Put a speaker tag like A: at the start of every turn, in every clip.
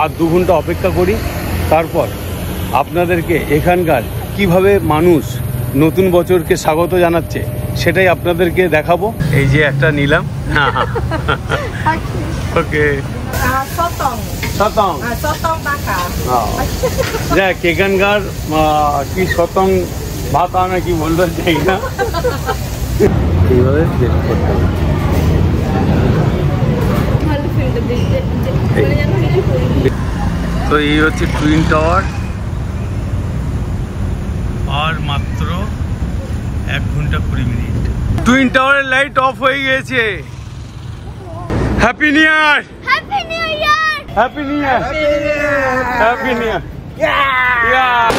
A: আর 2 ঘন্টা অপেক্ষা করি, তারপর আপনাদেরকে এখানকার কিভাবে মানুষ নতুন বছরকে স্বাগত জানাচ্ছে সেটাই আপনাদেরকে দেখাবো। এই যে একটা নিলাম। ওকে, সতং দেখ এখানকার কি সতং ভাত আনা কি বলতে চাই না, এইভাবে করতে হবে। তো এই হচ্ছে টুইন টাওয়ার, আর মাত্র 1 ঘন্টা 20 মিনিট। টুইন টাওয়ারের লাইট অফ হয়ে গেছে। Happy new year, happy new year, happy new year, happy new ইয়ার।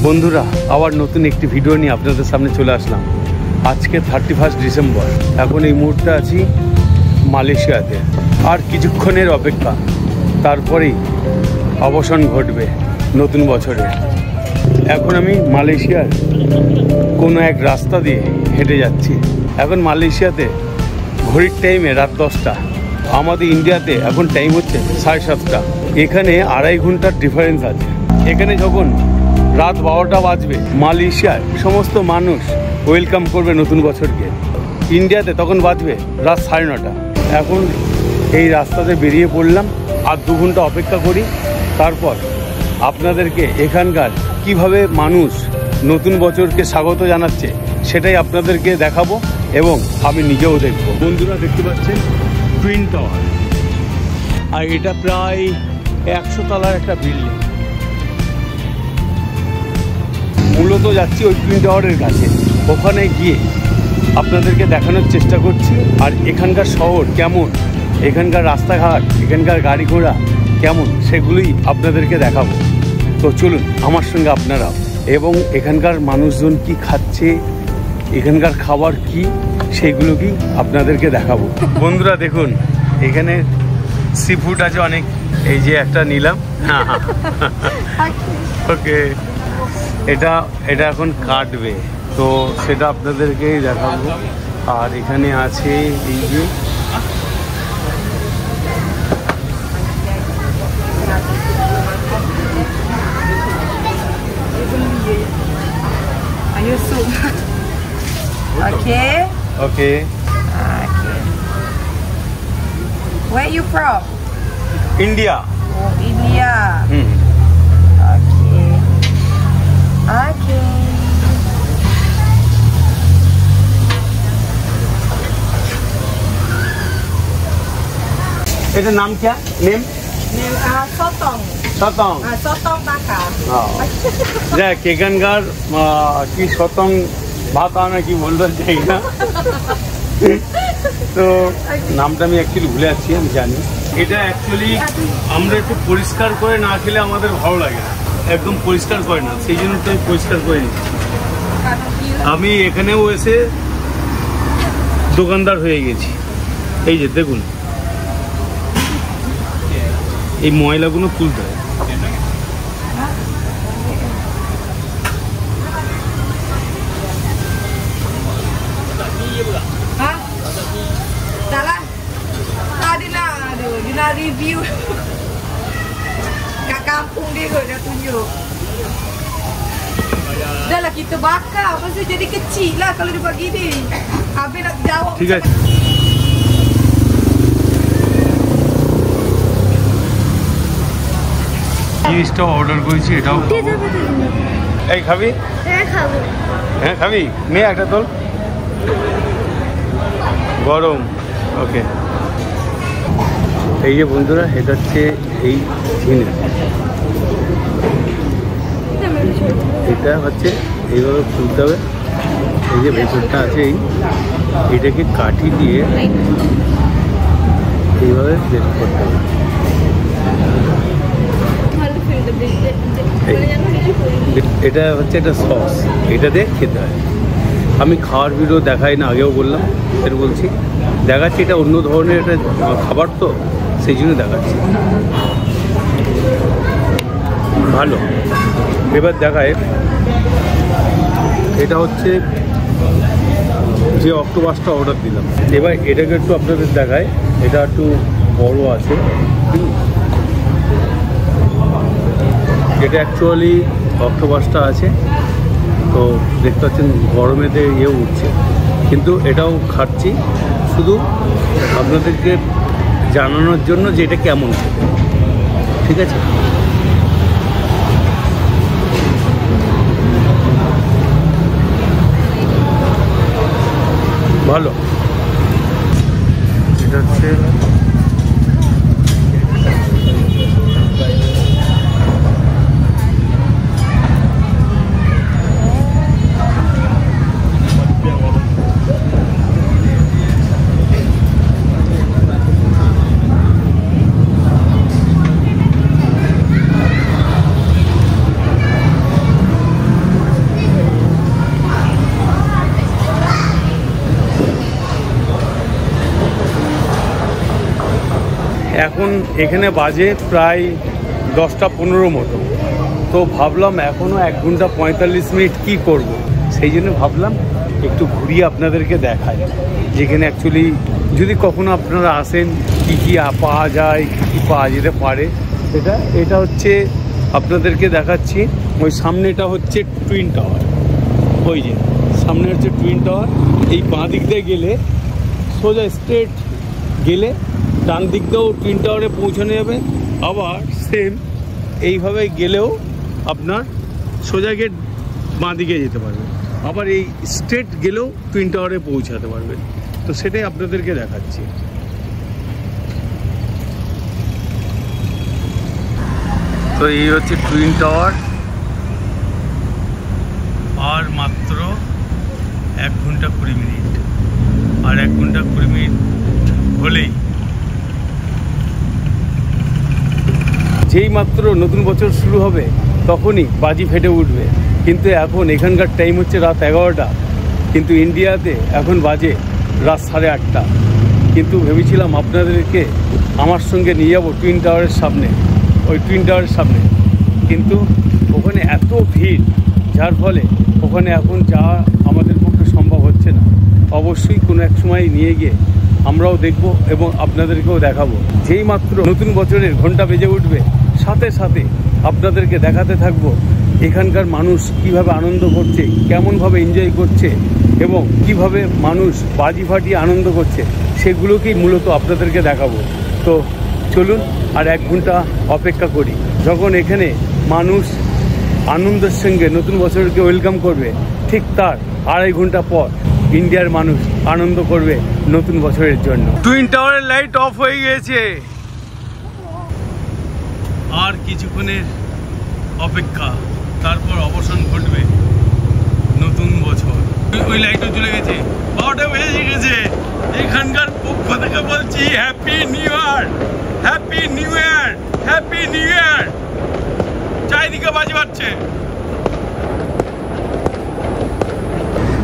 A: বন্ধুরা, আবার নতুন একটি ভিডিও নিয়ে আপনাদের সামনে চলে আসলাম। আজকে 31 ডিসেম্বর। এখন এই মুহূর্তে আছি মালয়েশিয়াতে। আর কিছুক্ষণের অপেক্ষা, তারপরেই অবসান ঘটবে নতুন বছরে। এখন আমি মালয়েশিয়ার কোনো এক রাস্তা দিয়ে হেঁটে যাচ্ছি। এখন মালয়েশিয়াতে ঘড়ির টাইমে রাত 10টা, আমাদের ইন্ডিয়াতে এখন টাইম হচ্ছে 7:30। এখানে 2.5 ঘন্টার ডিফারেন্স আছে। এখানে যখন রাত 12টা বাজবে, মালয়েশিয়ার সমস্ত মানুষ ওয়েলকাম করবে নতুন বছরকে। ইন্ডিয়াতে তখন বাজবে রাত 9:30। এখন এই রাস্তাতে বেরিয়ে পড়লাম, আর 2 ঘন্টা অপেক্ষা করি, তারপর আপনাদেরকে এখানকার কিভাবে মানুষ নতুন বছরকে স্বাগত জানাচ্ছে সেটাই আপনাদেরকে দেখাবো এবং আমি নিজেও দেখব। বন্ধুরা দেখতে পাচ্ছেন টুইন টাওয়ার, আর এটা প্রায় 100 তলার একটা বিল্ডিং। মূলত যাচ্ছি ওই টুইন টাওয়ারের কাছে, ওখানে গিয়ে আপনাদেরকে দেখানোর চেষ্টা করছি। আর এখানকার শহর কেমন, এখানকার রাস্তাঘাট, এখানকার গাড়ি ঘোড়া কেমন, সেগুলোই আপনাদেরকে দেখাবো। তো চলুন আমার সঙ্গে আপনারা, এবং এখানকার মানুষজন কি খাচ্ছে, এখানকার খাবার কি, সেগুলো কি আপনাদেরকে দেখাবো। বন্ধুরা দেখুন, এখানে সি ফুড আছে অনেক। এই যে একটা নিলাম। ওকে, এটা এখন কাটবে, তো সেটা আপনাদেরকেই দেখাবো। আর এখানে আছে এই যে
B: Okay.
A: Okay.
B: Okay. Where are you from?
A: India.
B: Oh, India. Okay. Okay.
A: এটার নাম क्या? Name?
B: Sotong.
A: Sotong.
B: Sotong bakar.
A: দেখ এখানকার কি সতং ভাত আনা কি বলতে চাই না, তো নামটা আমি অ্যাকচুয়ালি ভুলে যাচ্ছি, আমি জানি। এটা অ্যাকচুয়ালি আমরা একটু পরিষ্কার করে না খেলে আমাদের ভালো লাগে না, একদম পরিষ্কার করে না, সেই জন্য তো আমি পরিষ্কার করে নিচ্ছি। আমি এখানেও এসে দোকানদার হয়ে গেছি। এই যে দেখুন, এই ময়লাগুলো তুলতে হয়।
B: Dia review kat kampung dia kot, dia tunjuk. Dah lah kita bakar, pasal jadi kecil lah kalau dia buat gini. Habis nak jawab.
A: ঠিক আছে। জিনিসটা অর্ডার করেছি, এটাও এই খাবি?
C: হ্যাঁ খাবো।
A: হ্যাঁ খাবি, নে একটা তোল, গরম। ওকে, এই যে বন্ধুরা, এটা হচ্ছে এই জিনিস, এটা হচ্ছে এইভাবে খুলতে হবে। এই যে ভেতরটা আছে, এইটাকে কাঠি দিয়ে এইভাবে বের করতে হবে। এটা হচ্ছে একটা সস, এটা দিয়ে খেতে হয়। আমি খাওয়ার ভিডিও দেখাই না, আগেও বললাম, এর বলছি দেখাচ্ছি। এটা অন্য ধরনের একটা খাবার, তো সেই জন্য দেখাচ্ছি। ভালো। এবার দেখায়, এটা হচ্ছে যে অক্টোপাসটা অর্ডার দিলাম। এবার এটাকে একটু আপনাদের দেখায়, এটা একটু বড় আছে। এটা অ্যাকচুয়ালি অক্টোপাসটা আছে, তো দেখতে পাচ্ছেন গরমেতে উঠছে, কিন্তু এটাও খাচ্ছি শুধু আপনাদেরকে জানানোর জন্য যে এটা কেমন খেতে, ঠিক আছে? ভালো। এটা হচ্ছে এখন এখানে বাজে প্রায় 10টা 15 মতো। তো ভাবলাম এখনও 1 ঘন্টা 45 মিনিট কী করব, সেই জন্য ভাবলাম একটু ঘুরিয়ে আপনাদেরকে দেখাই, যেখানে অ্যাকচুয়ালি যদি কখনো আপনারা আসেন কী কী পাওয়া যায়, কী কী পাওয়া যেতে পারে সেটা। এটা হচ্ছে আপনাদেরকে দেখাচ্ছি, ওই সামনেটা হচ্ছে টুইন টাওয়ার। ওই যে সামনে হচ্ছে টুইন টাওয়ার। এই বাঁ দিক দিয়ে গেলে সোজা স্ট্রেট গেলে ডান দিক দিয়েও টুইন টাওয়ারে পৌঁছানো যাবে। আবার সেম এইভাবে গেলেও আপনার সোজা গিয়ে বাঁ দিকে যেতে পারবে, আবার এই স্ট্রেট গেলেও টুইন টাওয়ারে পৌঁছাতে পারবে। তো সেটাই আপনাদেরকে দেখাচ্ছি। তো এই হচ্ছে টুইন টাওয়ার। আর মাত্র 1 ঘন্টা 20 মিনিট, আর 1 ঘন্টা 20 মিনিট হলেই যেই মাত্র নতুন বছর শুরু হবে তখনই বাজি ফেটে উঠবে। কিন্তু এখন এখানকার টাইম হচ্ছে রাত 11টা, কিন্তু ইন্ডিয়াতে এখন বাজে রাত 8:30। কিন্তু ভেবেছিলাম আপনাদেরকে আমার সঙ্গে নিয়ে যাবো টুইন টাওয়ারের সামনে, ওই টুইন টাওয়ারের সামনে, কিন্তু ওখানে এত ভিড়, যার ফলে ওখানে এখন যাওয়া আমাদের পক্ষে সম্ভব হচ্ছে না। অবশ্যই কোনো এক সময় নিয়ে গিয়ে আমরাও দেখব এবং আপনাদেরকেও দেখাবো। যেই মাত্র নতুন বছরের ঘন্টা বেজে উঠবে, সাথে সাথে আপনাদেরকে দেখাতে থাকবো এখানকার মানুষ কিভাবে আনন্দ করছে, কেমনভাবে এনজয় করছে এবং কিভাবে মানুষ বাজি ফাটিয়ে আনন্দ করছে, সেগুলোকেই মূলত আপনাদেরকে দেখাবো। তো চলুন আর 1 ঘন্টা অপেক্ষা করি, যখন এখানে মানুষ আনন্দের সঙ্গে নতুন বছরকে ওয়েলকাম করবে, ঠিক তার 2.5 ঘন্টা পর ইন্ডিয়ার মানুষ আনন্দ করবে নতুন বছরের জন্য। টুইন টাওয়ারের লাইট অফ হয়ে গেছে, আর কিছুক্ষণের অপেক্ষা, তারপর অবসান ঘটবে নতুন বছর। ওই লাইটও চলে গেছে, 12টা বেজে গেছে। এখানকার পক্ষ থেকে বলছি happy new year, happy new year, happy new year. চারিদিকে বাজি বাজছে,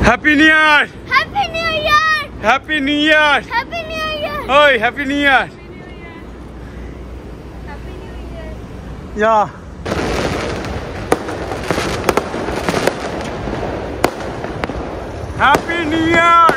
A: happy new year,
C: happy new year,
A: happy new year,
C: happy new year,
A: ওই happy new year.
C: Happy new year.
A: Ja. Happy New Year!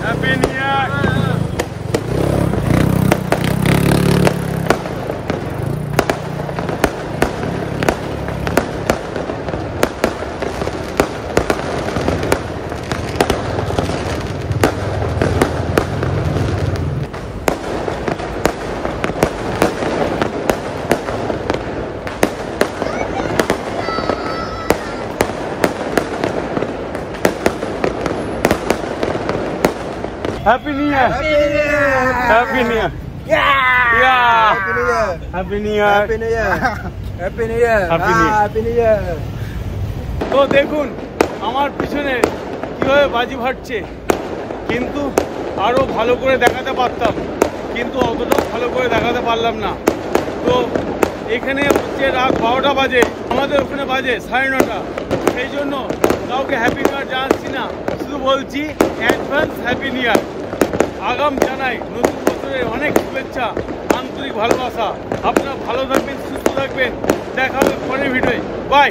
A: Happy New Year! Happy New Year!
D: Happy New Year!
A: Happy New Year!
D: Yeah!
A: Yeah!
D: Happy New Year!
A: Happy New Year!
D: Happy New Year! Happy New Year!
A: Happy New Year!
D: Happy New Year!
A: তো দেখুন আমার পিছনে কীভাবে বাজি ফাটছে, কিন্তু আরও ভালো করে দেখাতে পারতাম, কিন্তু অতটাও ভালো করে দেখাতে পারলাম না। তো এখানে হচ্ছে রাত 12টা বাজে, আমাদের ওখানে বাজে 9:30। সেই জন্য কাউকে হ্যাপি নিউ ইয়ার জানাচ্ছি না, শুধু বলছি অ্যাডভান্স হ্যাপি নিউ ইয়ার। আগাম জানাই নতুন বছরের অনেক শুভেচ্ছা, আন্তরিক ভালোবাসা। আপনারা ভালো থাকবেন, সুস্থ থাকবেন, দেখা হবে পরের ভিডিওয়। বাই।